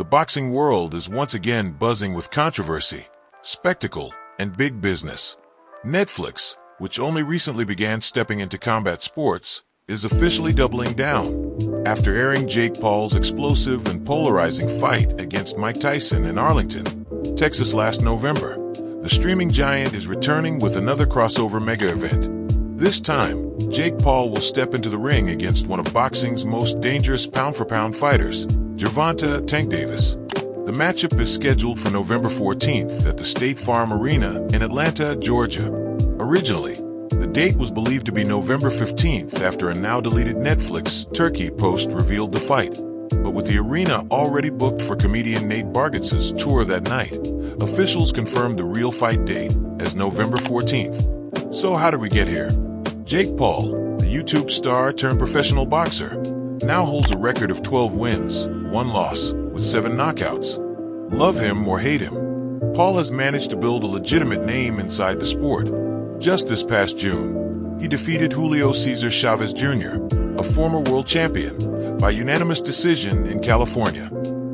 The boxing world is once again buzzing with controversy, spectacle, and big business. Netflix, which only recently began stepping into combat sports, is officially doubling down. After airing Jake Paul's explosive and polarizing fight against Mike Tyson in Arlington, Texas last November, the streaming giant is returning with another crossover mega event. This time, Jake Paul will step into the ring against one of boxing's most dangerous pound-for-pound fighters, Gervonta Tank Davis. The matchup is scheduled for November 14th at the State Farm Arena in Atlanta, Georgia. Originally, the date was believed to be November 15th after a now-deleted Netflix Turkey post revealed the fight. But with the arena already booked for comedian Nate Bargatz's tour that night, officials confirmed the real fight date as November 14th. So how did we get here? Jake Paul, the YouTube star turned professional boxer, now holds a record of 12 wins, 1 loss, with 7 knockouts. Love him or hate him, Paul has managed to build a legitimate name inside the sport. Just this past June, he defeated Julio Cesar Chavez Jr., a former world champion, by unanimous decision in California.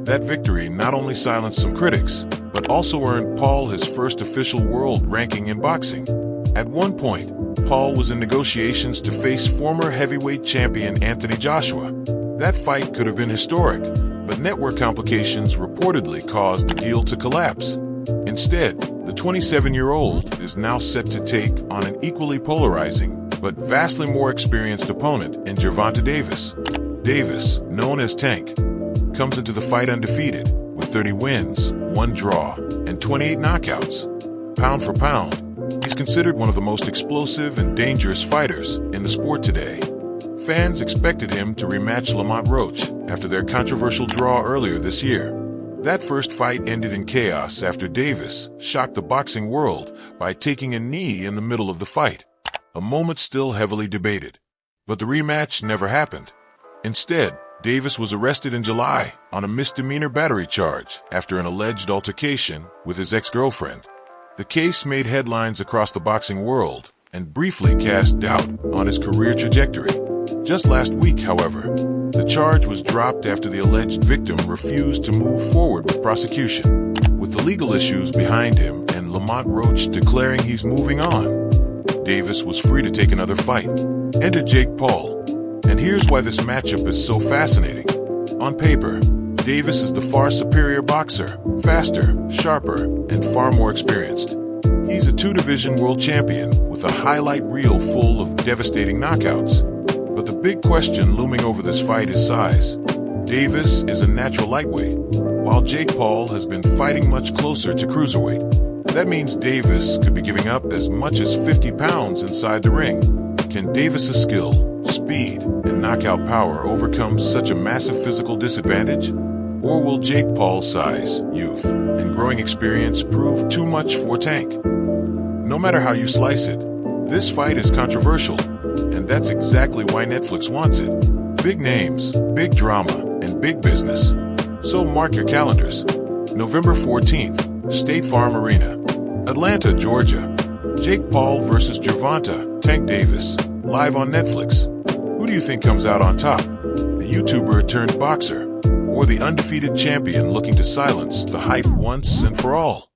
That victory not only silenced some critics, but also earned Paul his first official world ranking in boxing. At one point, Paul was in negotiations to face former heavyweight champion Anthony Joshua. That fight could have been historic, but network complications reportedly caused the deal to collapse. Instead, the 27-year-old is now set to take on an equally polarizing, but vastly more experienced opponent in Gervonta Davis. Davis, known as Tank, comes into the fight undefeated, with 30 wins, 1 draw, and 28 knockouts. Pound for pound, he's considered one of the most explosive and dangerous fighters in the sport today. Fans expected him to rematch Lamont Roach after their controversial draw earlier this year. That first fight ended in chaos after Davis shocked the boxing world by taking a knee in the middle of the fight, a moment still heavily debated. But the rematch never happened. Instead, Davis was arrested in July on a misdemeanor battery charge after an alleged altercation with his ex-girlfriend. The case made headlines across the boxing world and briefly cast doubt on his career trajectory. Just last week, however, the charge was dropped after the alleged victim refused to move forward with prosecution. With the legal issues behind him and Lamont Roach declaring he's moving on, Davis was free to take another fight. Enter Jake Paul. And here's why this matchup is so fascinating. On paper, Davis is the far superior boxer, faster, sharper, and far more experienced. He's a 2-division world champion with a highlight reel full of devastating knockouts. But the big question looming over this fight is size. Davis is a natural lightweight, while Jake Paul has been fighting much closer to cruiserweight. That means Davis could be giving up as much as 50 pounds inside the ring. Can Davis's skill, speed, and knockout power overcome such a massive physical disadvantage? Or will Jake Paul's size, youth, and growing experience prove too much for Tank? No matter how you slice it, this fight is controversial, and that's exactly why Netflix wants it. Big names, big drama, and big business. So mark your calendars. November 14th, State Farm Arena, Atlanta, Georgia. Jake Paul versus Gervonta Tank Davis, live on Netflix. Who do you think comes out on top? The YouTuber turned boxer, or the undefeated champion looking to silence the hype once and for all?